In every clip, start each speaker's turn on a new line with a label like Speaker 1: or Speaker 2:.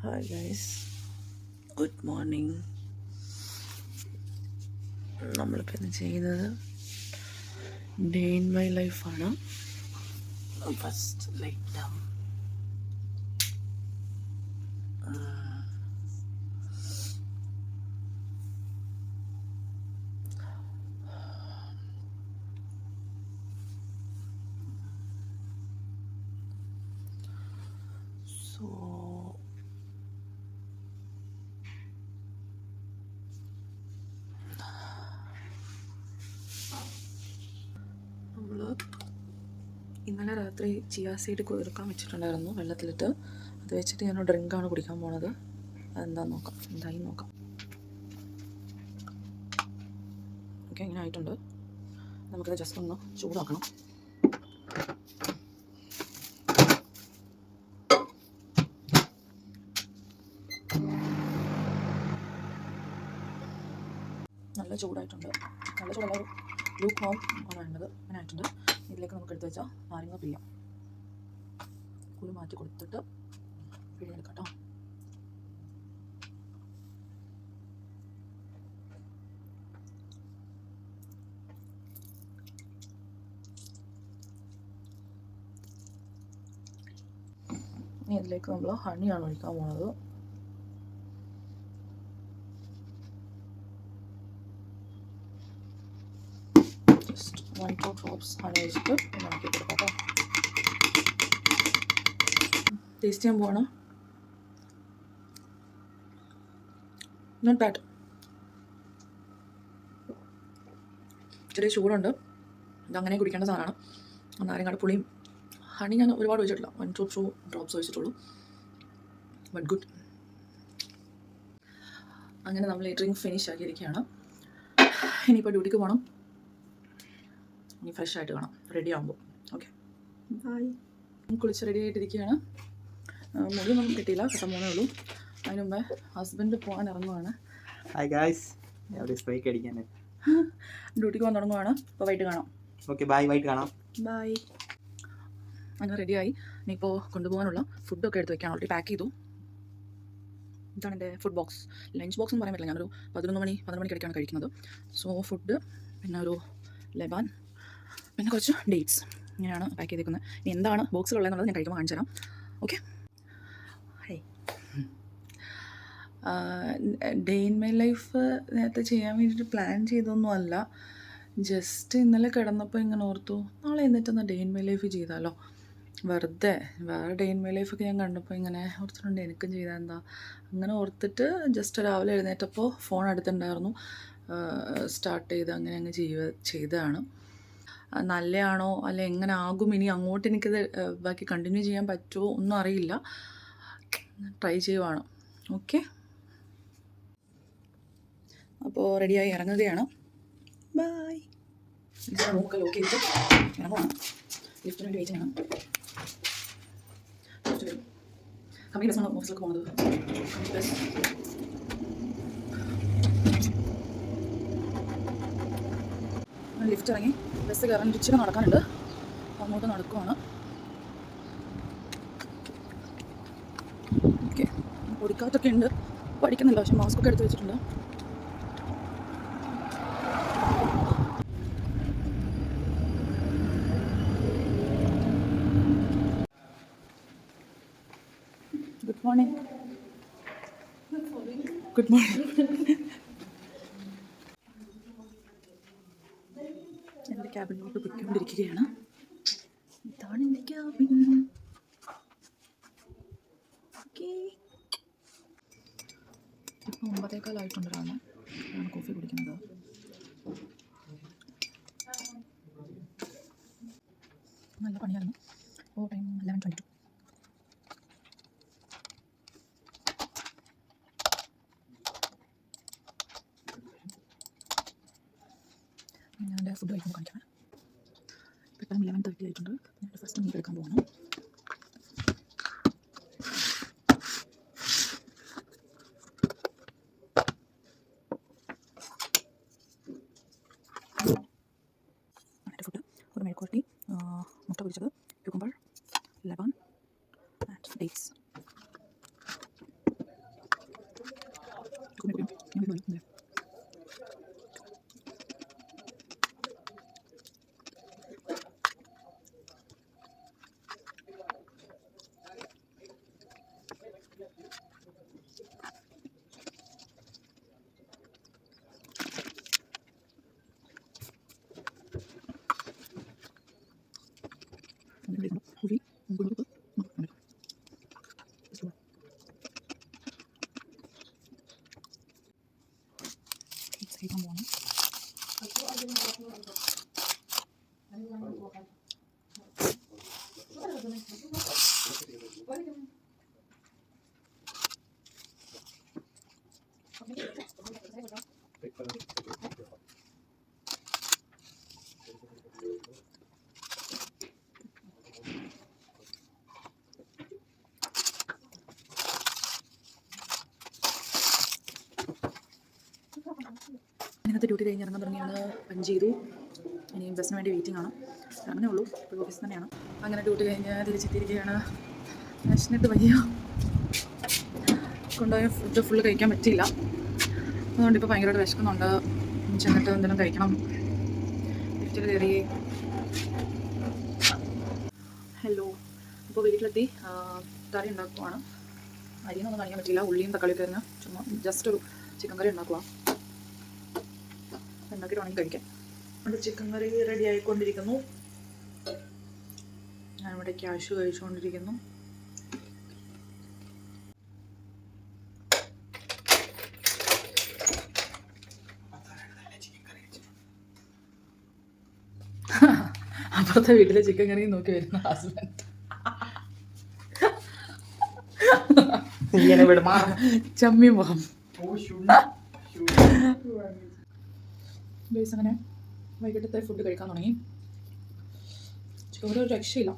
Speaker 1: Hi guys, good morning. നമ്മളിപ്പോൾ ഇന്ന് ചെയ്യുന്നത് ഡേ ഇൻ മൈ ലൈഫാണ്. First light down. സോ നമ്മൾ ഇന്നലെ രാത്രി ചിയാ സീഡ് കുതിർക്കാൻ വെച്ചിട്ടുണ്ടായിരുന്നു വെള്ളത്തിലിട്ട്. അത് വെച്ചിട്ട് ഞാൻ ഡ്രിങ്കാണ് കുടിക്കാൻ പോണത്. അതെന്താന്ന് നോക്കാം, എന്തായി നോക്കാം. ഓക്കെ, ഇങ്ങനെ ആയിട്ടുണ്ട്. നമുക്കത് ജസ്റ്റ് ഒന്ന് ചൂടാക്കണം. നല്ല ചൂടായിട്ടുണ്ട്. നല്ല ചൂടുള്ള ഒരു ലൂക്ക് ഹോം ആണ് വേണ്ടത്. അങ്ങനെ ആയിട്ടുണ്ട്. ഇതിലേക്ക് നമുക്ക് എടുത്ത് വെച്ചാൽ നാരങ്ങ പിഴിയാം. കുളി മാറ്റി കൊടുത്തിട്ട് പിഴിഞ്ഞെടുക്കാം കേട്ടോ. ഇനി ഇതിലേക്ക് നമ്മൾ ഹണിയാണ് ഒഴിക്കാൻ പോണത്. ജസ്റ്റ് 1-2 ഡ്രോപ്സ് ഹണി ഒഴിച്ചിട്ട് ഇളക്കി കൊടുക്കാം കേട്ടോ. ടേസ്റ്റ് ചെയ്യാൻ പോവാണ്. Not bad. ചെറിയ ചൂടുണ്ട്. ഇതങ്ങനെ കുടിക്കേണ്ട സാധനമാണ്. നാരങ്ങയുടെ പുളിയും ഹണി ഞാൻ ഒരുപാട് ഒഴിച്ചിട്ടില്ല. 1-2 ഡ്രോപ്സ് ഒഴിച്ചിട്ടുള്ളൂ. But good. അങ്ങനെ നമ്മൾ ഈ ഡ്രിങ്ക് ഫിനിഷ് ആക്കിയിരിക്കുകയാണ്. ഇനിയിപ്പോൾ ഡ്യൂട്ടിക്ക് പോകണം. ഇനി ഫ്രഷ് ആയിട്ട് കാണാം റെഡി ആകുമ്പോൾ. Okay, bye. കുളിച്ച് റെഡി ആയിട്ടിരിക്കുകയാണ്. മുടിയൊന്നും കിട്ടിയില്ല, കെട്ടാൻ പോകുന്നേ ഉള്ളൂ. അതിന് മുമ്പേ ഹസ്ബൻഡ് പോകാൻ ഇറങ്ങുവാണ്.
Speaker 2: ഹായ് ഗായ്സ്, സ്പ്രേക്ക് അടിക്കാൻ
Speaker 1: ഡ്യൂട്ടിക്ക് പോകാൻ തുടങ്ങുവാണ്. അപ്പോൾ വൈകിട്ട് കാണാം.
Speaker 2: Okay, bye. വൈകിട്ട് കാണാം.
Speaker 1: ബൈ. അങ്ങനെ റെഡിയായി. ഇനിയിപ്പോൾ കൊണ്ടുപോകാനുള്ള ഫുഡൊക്കെ എടുത്ത് വെക്കാൻ ഓൾറെഡി പാക്ക് ചെയ്തു. ഇതാണ് എൻ്റെ ഫുഡ് ബോക്സ്. ലഞ്ച് ബോക്സ് എന്ന് പറയാൻ പറ്റില്ല. ഞാനൊരു 11 മണിക്കിടയ്ക്കാണ് കഴിക്കുന്നത്. സോ ഫുഡ്, പിന്നെ ഒരു ലെബാൻ, പിന്നെ കുറച്ച് ഡേറ്റ്സ്, ഇങ്ങനെയാണ് പാക്ക് ചെയ്തേക്കുന്നത്. ഇനി എന്താണ് ബോക്സിലുള്ളതെന്നുള്ളത് ഞാൻ കഴിക്കുമ്പോൾ കാണിച്ചു തരാം. Okay. High. Day in my life നേരത്തെ ചെയ്യാൻ വേണ്ടിയിട്ട് പ്ലാൻ ചെയ്തൊന്നും അല്ല. ജസ്റ്റ് ഇന്നലെ കിടന്നപ്പോൾ ഇങ്ങനെ ഓർത്തു, നാളെ എന്നിട്ടൊന്ന് ഡേ ഇൻ മൈ ലൈഫ് ചെയ്താലോ. വെറുതെ വേറെ ഡേ ഇൻ മൈ ലൈഫൊക്കെ ഞാൻ കണ്ടപ്പോൾ ഇങ്ങനെ ഓർത്തിട്ടുണ്ട് എനിക്കും ചെയ്താൽ എന്താ. അങ്ങനെ ഓർത്തിട്ട് ജസ്റ്റ് രാവിലെ എഴുന്നേറ്റപ്പോൾ ഫോൺ അടുത്തുണ്ടായിരുന്നു. സ്റ്റാർട്ട് ചെയ്ത് അങ്ങനെ അങ്ങ് ചെയ്തതാണ്. നല്ലതാണോ അല്ല എങ്ങനെ ആകും, ഇനി അങ്ങോട്ട് എനിക്കത് ബാക്കി കണ്ടിന്യൂ ചെയ്യാൻ പറ്റുമോ ഒന്നും അറിയില്ല. ട്രൈ ചെയ്യുവാണ്. ഓക്കെ, അപ്പോൾ റെഡിയായി ഇറങ്ങുകയാണ്. ബൈ. റൂമൊക്കെ ലോക്ക് ചെയ്തിട്ട് ഇറങ്ങുവാണ്. ലിഫ്റ്റിന് വേണ്ടി വെയിറ്റ് ചെയ്യണം. ലിഫ്റ്റ് വരും. കമ്പനി ബസ്സാണ് ഓഫീസിലേക്ക് പോകുന്നത്. ബസ് ലിഫ്റ്റ് ഇറങ്ങി ബസ് കയറാൻ ഇച്ചിരി നടക്കാനുണ്ട്. അങ്ങോട്ട് നടക്കുവാണ്. ഓക്കെ, പൊടിക്കാത്തൊക്കെ ഉണ്ട്. പഠിക്കുന്നില്ല, പക്ഷെ മാസ്കൊക്കെ എടുത്ത് വെച്ചിട്ടുണ്ട്. Good morning. Good morning. എൻ്റെ ക്യാബിനിലോട്ട് പൊയ്ക്കൊണ്ടിരിക്കുകയാണ്. ഇതാണ് എൻ്റെ ക്യാബിൻ. ഓക്കെ, ഇപ്പോൾ 9:15 ഞാൻ കോഫി കുടിക്കുന്നത്. നല്ല പണിയായിരുന്നു. ഓ ടൈം 11:22. ഞാൻ എൻ്റെ ഫുഡ് കഴിക്കുമ്പോൾ കാണിക്കാം. ഇപ്പോൾ ടൈം 11:30 ആയിട്ടുണ്ട്. ഞാൻ ഫസ്റ്റ് മീൽ എടുക്കാൻ പോകണം. എൻ്റെ ഫുഡ് ഒരു മെഴുക്കുവരട്ടി, മുട്ട പൊരിച്ചത്, ക്യൂക്കമ്പർ, ലെബാൻ ആൻഡ് ഡേറ്റ്സ്. ഇന്നത്തെ ഡ്യൂട്ടി കഴിഞ്ഞ് ഇറങ്ങാൻ തുടങ്ങിയാണ്. പഞ്ച് ചെയ്തു. ഇനി ബസ്സിന് വേണ്ടി വെയിറ്റിംഗ് ആണ്. അങ്ങനെ ഉള്ളൂ. ഇപ്പോൾ ഓഫീസ് തന്നെയാണ്. അങ്ങനെ ഡ്യൂട്ടി കഴിഞ്ഞ് തിരിച്ചെത്തിയിരിക്കുകയാണ്. വിശന്നിട്ട് വയ്യ. കൊണ്ടുപോയ ഫുഡ് ഫുള്ള് കഴിക്കാൻ പറ്റിയില്ല. അതുകൊണ്ട് ഇപ്പോൾ ഭയങ്കരമായിട്ട് വിശക്കുന്നുണ്ട്. ചെന്നിട്ട് എന്തെങ്കിലും കഴിക്കണം. ലിഫ്റ്റിൽ കയറി. ഹലോ, ഇപ്പോൾ വീട്ടിലെത്തി. കറി ഉണ്ടാക്കുവാണ്. അരിയൊന്നും കാണിക്കാൻ പറ്റില്ല. ഉള്ളിയും തക്കാളിയൊക്കെ ആയിരുന്നു. ചുമ്മാ ജസ്റ്റ് ഒരു ചിക്കൻ കറി ഉണ്ടാക്കുക. ഉണ്ടാക്കിയിട്ട് വേണമെങ്കിൽ കഴിക്കാം. നമ്മുടെ ചിക്കൻ കറി റെഡി ആയിക്കൊണ്ടിരിക്കുന്നു. ഞാനിവിടെ ക്യാഷ് കഴിച്ചുകൊണ്ടിരിക്കുന്നു. അപ്പുറത്തെ വീട്ടിലെ ചിക്കൻ കറി നോക്കി വരുന്ന ഹസ്ബൻഡ് ചമ്മി മുഖം. ബേസ് അങ്ങനെ വൈകിട്ടത്തെ ഫുഡ് കഴിക്കാൻ തുടങ്ങി. ചോറ് ഒരു രക്ഷയില്ല.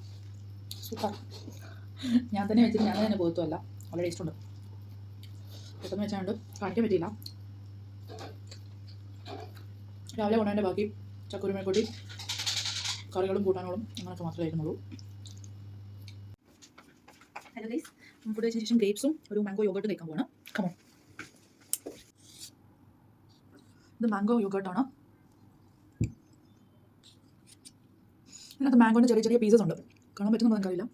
Speaker 1: സൂപ്പർ. ഞാൻ തന്നെ വെച്ചിട്ട് ഞാൻ തന്നെ പോകത്തുമല്ല. വളരെ ടേസ്റ്റ് ഉണ്ട്. പെട്ടെന്ന് വെച്ചാണ്ട് കാണിക്കാൻ പറ്റിയില്ല. രാവിലെ കൊണ്ടതിൻ്റെ ബാക്കി ചക്കുരുമേക്കൂട്ടി കറികളും കൂട്ടാനുകളും അങ്ങനെയൊക്കെ മാത്രമേ കഴിക്കുന്നുള്ളൂ. ഹലോ ഗൈസ്, ഫുഡ് കഴിച്ചതിന് ശേഷം ഗ്രേപ്സും ഒരു മാംഗോ യോഗർട്ടും കഴിക്കാൻ പോവാണ്. കമോൺ. ഇത് മാംഗോ യോഗർട്ടാണ്. ഇതിനകത്ത് മാംഗോൻ്റെ ചെറിയ ചെറിയ പീസസ് ഉണ്ട്. കാണാൻ പറ്റുന്നുണ്ടോ എനിക്കറിയില്ല.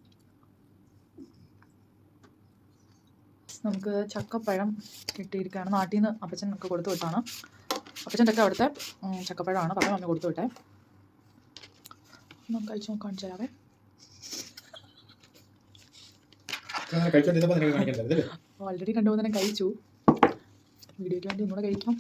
Speaker 1: നമുക്ക് ചക്കപ്പഴം കിട്ടിയിരിക്കുകയാണ്. നാട്ടിൽ നിന്ന് അപ്പച്ചൻ ഒക്കെ കൊടുത്തു വിട്ടാണ്. അപ്പച്ചൻ്റെ ഒക്കെ അവിടുത്തെ ചക്കപ്പഴമാണ്. പപ്പ മമ്മി കൊടുത്തു വിട്ടേ. നമുക്ക് കഴിച്ച് കാണിച്ചു തരാവേ. ഓൾറെഡി 2-3 കഴിച്ചു. വീഡിയോയ്ക്ക് വേണ്ടി ഒന്നുകൂടെ കഴിക്കാം.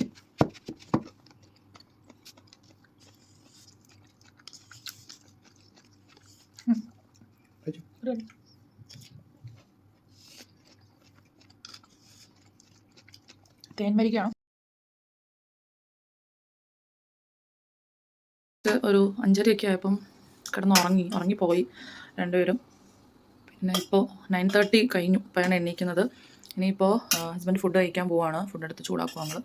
Speaker 1: തേൻമരിക്കാണ്. ഒരു 5:30 ആയപ്പം ഉറങ്ങിപ്പോയി രണ്ടുപേരും. പിന്നെ ഇപ്പോൾ 9:30 കഴിഞ്ഞു. ഇപ്പോഴാണ് എണീക്കുന്നത്. ഇനിയിപ്പോൾ ഹസ്ബൻഡ് ഫുഡ് കഴിക്കാൻ പോവാണ്. ഫുഡ് എടുത്ത് ചൂടാക്കുക നമ്മൾ.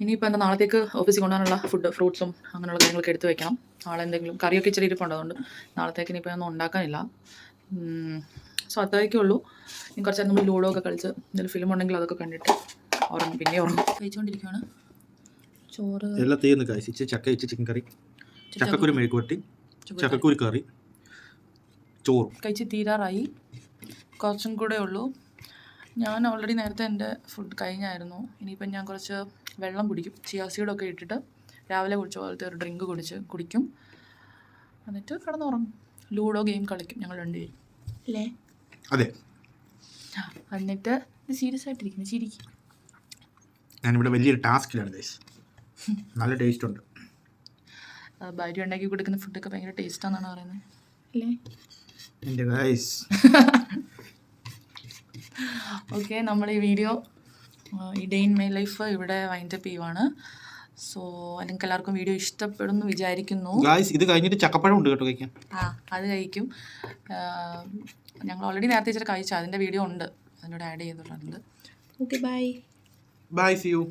Speaker 1: ഇനിയിപ്പോൾ എന്താ നാളത്തേക്ക് ഓഫീസിൽ കൊണ്ടുപോകാനുള്ള ഫുഡ്, ഫ്രൂട്ട്സും അങ്ങനെയുള്ള കാര്യങ്ങളൊക്കെ എടുത്ത് വെക്കണം. നാളെ എന്തെങ്കിലും കറിയൊക്കെ ഇച്ചിരി ഇരിപ്പുണ്ട്. അതുകൊണ്ട് നാളത്തേക്ക് ഇനിയിപ്പോൾ ഒന്നും ഉണ്ടാക്കാനില്ല. സോ അത്രയൊക്കെ ഉള്ളൂ. ഇനി കുറച്ച് നേരം നമ്മൾ ലൂഡോ ഒക്കെ കളിച്ച് എന്തെങ്കിലും ഫിലിം ഉണ്ടെങ്കിൽ അതൊക്കെ കണ്ടിട്ട് ഉറങ്ങും. പിന്നെ ഉറങ്ങും. കഴിച്ചുകൊണ്ടിരിക്കുകയാണ്. ചോറ്
Speaker 2: എല്ലാം തീർന്ന് കഴിച്ച് ചക്ക വെച്ച് ചിക്കൻ കറി, ചക്കക്കുരു മെഴുക്കുവരട്ടി, ചക്കക്കുരു കറി, ചോറ്
Speaker 1: കഴിച്ച് തീരാറായി. കുറച്ചും കൂടെ ഉള്ളൂ. ഞാൻ ഓൾറെഡി നേരത്തെ എൻ്റെ ഫുഡ് കഴിഞ്ഞായിരുന്നു. ഇനിയിപ്പം ഞാൻ കുറച്ച് വെള്ളം കുടിക്കും. ചിയാ സീഡൊക്കെ ഇട്ടിട്ട് രാവിലെ കുടിച്ച പോലത്തെ ഒരു ഡ്രിങ്ക് കുടിക്കും. എന്നിട്ട് കിടന്നുറങ്ങും. ലൂഡോ ഗെയിം കളിക്കും ഞങ്ങൾ രണ്ടുപേരും അല്ലേ?
Speaker 2: അതെ.
Speaker 1: എന്നിട്ട് ഇത് സീരിയസ് ആയിട്ടിരിക്കുന്നു. ചിരിക്കും.
Speaker 2: ഞാനിവിടെ വലിയൊരു ടാസ്കിലാണ് ഗൈസ്. നല്ല ടേസ്റ്റ് ഉണ്ട്.
Speaker 1: ഭാര്യ ഉണ്ടാക്കി കൊടുക്കുന്ന ഫുഡൊക്കെ ഭയങ്കര ടേസ്റ്റാണെന്നാണ് പറയുന്നത് അല്ലേ?
Speaker 2: എൻ്റെ ഗൈസ്.
Speaker 1: ഓക്കെ, നമ്മൾ ഈ വീഡിയോ ഈ ഡേ ഇൻ മൈ ലൈഫ് ഇവിടെ വൈൻഡപ്പ് ചെയ്യുവാണ്. സോ നിങ്ങൾക്ക് എല്ലാവർക്കും വീഡിയോ ഇഷ്ടപ്പെടുമെന്ന് വിചാരിക്കുന്നു.
Speaker 2: ഗൈസ്, ഇത് കഴിഞ്ഞിട്ട് ചക്കപ്പഴം ഉണ്ട് കേട്ടോ കഴിക്കാൻ.
Speaker 1: അത് കഴിക്കും. ഞങ്ങൾ ഓൾറെഡി നേരത്തെ ഇച്ചിരി കഴിച്ചു. അതിൻ്റെ വീഡിയോ ഉണ്ട്, അതിനോട് ആഡ് ചെയ്തിട്ടുണ്ട്. Okay, bye.
Speaker 2: Bye, see U.